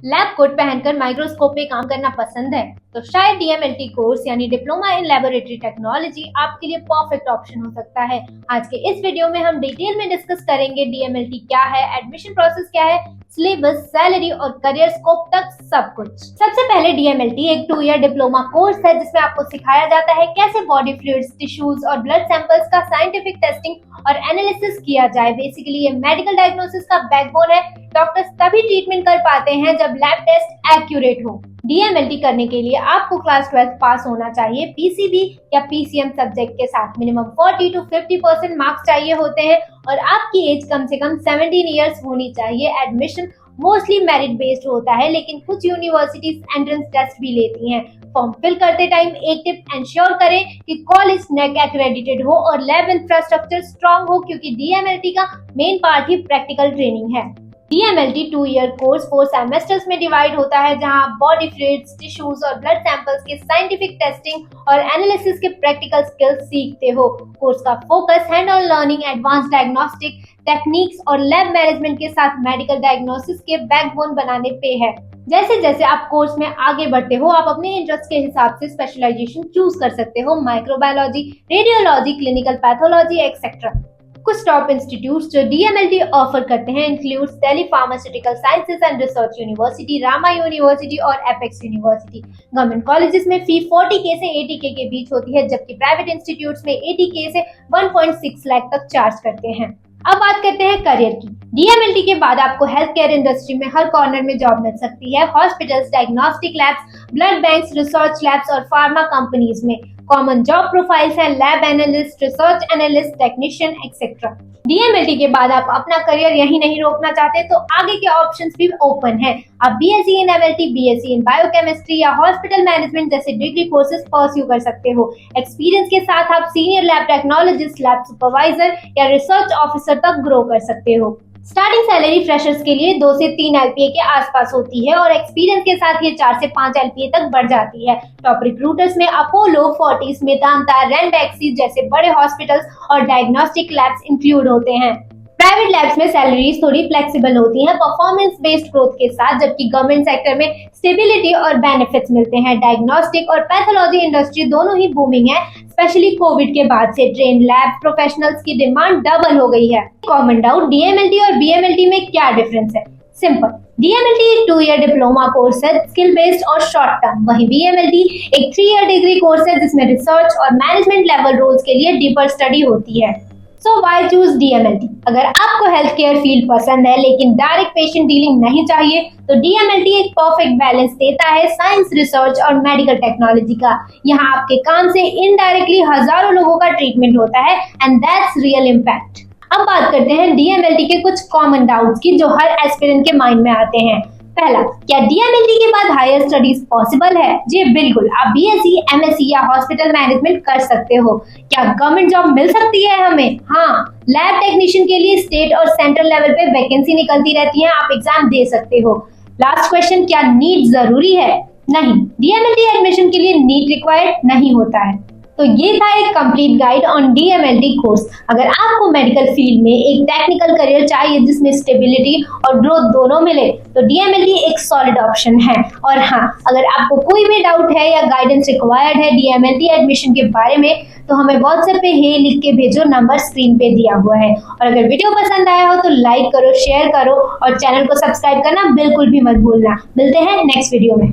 Lab coat पहनकर microscope पे काम करना पसंद है तो शायद डीएमएलटी कोर्स यानी डिप्लोमा इन लेबोरेटरी टेक्नोलॉजी आपके लिए परफेक्ट ऑप्शन हो सकता है। आज के इस वीडियो में हम डिटेल में डिस्कस करेंगे डीएमएलटी क्या है, एडमिशन प्रोसेस क्या है, सिलेबस, सैलरी और करियर स्कोप तक सब कुछ। सबसे पहले डीएमएलटी एक 2 ईयर डिप्लोमा कोर्स है जिसमें आपको सिखाया जाता है कैसे बॉडी फ्लूइड्स, टिश्यूज और ब्लड सैंपल्स का साइंटिफिक टेस्टिंग और एनालिसिस किया जाए। बेसिकली ये मेडिकल डायग्नोसिस का बैकबोन है। डॉक्टर्स तभी ट्रीटमेंट कर पाते हैं जब लैब टेस्ट एक्यूरेट हो। डीएमएलटी करने के लिए आपको क्लास 12 पास होना चाहिए। पीसीबी या पीसीएम सब्जेक्ट के साथ मिनिमम 40 to 50% मार्क्स चाहिए होते हैं और आपकी एज कम से कम 17 इयर्स होनी चाहिए। एडमिशन मोस्टली मेरिट बेस्ड होता है लेकिन कुछ यूनिवर्सिटीज एंट्रेंस टेस्ट भी लेती हैं। फॉर्म फिल करते टाइम एक टिप इंश्योर करें कि कॉलेज नेक एक्रेडिटेड हो और लैब इंफ्रास्ट्रक्चर स्ट्रांग हो क्योंकि डीएमएलटी का मेन पार्ट ही प्रैक्टिकल ट्रेनिंग है। डीएमएलटी 2 ईयर कोर्स 4 सेमेस्टर्स में डिवाइड होता है जहां आप बॉडी फ्लूइड्स, टिश्यूज और ब्लड सैंपल्स के साइंटिफिक टेस्टिंग और एनालिसिस के प्रैक्टिकल स्किल्स सीखते हो। कोर्स का focus hand on learning, advance diagnostic techniques और लैब मैनेजमेंट के साथ मेडिकल डायग्नोसिस के बैकबोन बनाने पे है। जैसे जैसे आप कोर्स में आगे बढ़ते हो आप अपने इंटरेस्ट के हिसाब से स्पेशलाइजेशन चूज कर सकते हो, microbiology, radiology, clinical pathology etcetera. कुछ टॉप इंस्टीट्यूट्स जो डीएमएलटी ऑफर करते हैं include Delhi pharmaceutical sciences and research university, Rama university और एपेक्स यूनिवर्सिटी। गवर्नमेंट कॉलेजेस में फी 40K से 80K के बीच होती है जबकि प्राइवेट इंस्टीट्यूट्स में 80K से 1.6 लाख तक चार्ज करते हैं। अब बात करते हैं करियर की। डीएमएलटी के बाद आपको हेल्थ केयर इंडस्ट्री में हर कॉर्नर में जॉब मिल सकती है। Hospitals, diagnostic labs, blood banks, research labs और फार्मा कंपनीज में कॉमन जॉब प्रोफाइल्स हैं lab analyst, research analyst, technician etcetera. DMLT के बाद आप अपना करियर यही नहीं रोकना चाहते तो आगे के ऑप्शंस भी ओपन हैं। आप BSc in MLT, BSc in biochemistry या हॉस्पिटल मैनेजमेंट जैसे डिग्री कोर्सेज परस्यू कर सकते हो। एक्सपीरियंस के साथ आप senior lab technologist, lab supervisor या रिसर्च ऑफिसर तक ग्रो कर सकते हो। स्टार्टिंग सैलरी फ्रेशर्स के लिए 2 से 3 LPA के आसपास होती है और एक्सपीरियंस के साथ ये 4 से 5 LPA तक बढ़ जाती है। टॉप रिक्रूटर्स में अपोलो, फोर्टिस, मेदांता, रेंडेक्सी जैसे बड़े हॉस्पिटल्स और डायग्नोस्टिक लैब्स इंक्लूड होते हैं। प्राइवेट लैब्स में सैलरीज थोड़ी फ्लेक्सिबल होती हैं परफॉर्मेंस बेस्ड ग्रोथ के साथ, जबकि गवर्नमेंट सेक्टर में स्टेबिलिटी और बेनिफिट्स मिलते हैं। डायग्नोस्टिक और पैथोलॉजी इंडस्ट्री दोनों ही बूमिंग है। स्पेशली कोविड के बाद से ट्रेन लैब प्रोफेशनल्स की डिमांड डबल हो गई है। कॉमन डाउट, डीएमएलटी और बीएमएलटी में क्या डिफरेंस है? सिंपल, डीएमएलटी एक 2 ईयर डिप्लोमा कोर्स है स्किल बेस्ड और शॉर्ट टर्म, वहीं बीएमएलटी एक 3 ईयर डिग्री कोर्स है जिसमें रिसर्च और मैनेजमेंट लेवल रोल्स के लिए डीपर स्टडी होती है। So why choose DMLT? अगर आपको हेल्थ केयर फील्ड पसंद है लेकिन डायरेक्ट पेशेंट डीलिंग नहीं चाहिए तो डीएमएलटी एक परफेक्ट बैलेंस देता है साइंस, रिसर्च और मेडिकल टेक्नोलॉजी का। यहाँ आपके काम से इनडायरेक्टली हजारों लोगों का ट्रीटमेंट होता है एंड दैट्स रियल इम्पैक्ट। अब बात करते हैं डीएमएलटी के कुछ कॉमन डाउट्स की जो हर एस्पिरेंट के माइंड में आते हैं। पहला, क्या डीएमएलटी के बाद हायर स्टडीज पॉसिबल है? जी बिल्कुल, आप बीएससी, एमएससी या हॉस्पिटल मैनेजमेंट कर सकते हो। क्या गवर्नमेंट जॉब मिल सकती है हमें? हाँ, लैब टेक्नीशियन के लिए स्टेट और सेंट्रल लेवल पे वैकेंसी निकलती रहती है, आप एग्जाम दे सकते हो। लास्ट क्वेश्चन, क्या नीट जरूरी है? नहीं, डीएमएलटी एडमिशन के लिए नीट रिक्वायर्ड नहीं होता है। तो ये था एक complete guide on DMLT course. अगर आपको मेडिकल फील्ड में एक टेक्निकल करियर चाहिए जिसमें स्टेबिलिटी और ग्रोथ दोनों मिले तो डीएमएलटी एक सॉलिड ऑप्शन है। और हाँ, अगर आपको कोई भी डाउट है या गाइडेंस रिक्वायर्ड है डीएमएलटी एडमिशन के बारे में तो हमें व्हाट्सएप पे हे लिख के भेजो, नंबर स्क्रीन पे दिया हुआ है। और अगर वीडियो पसंद आया हो तो लाइक करो, शेयर करो और चैनल को सब्सक्राइब करना बिल्कुल भी मत भूलना। मिलते हैं नेक्स्ट वीडियो में।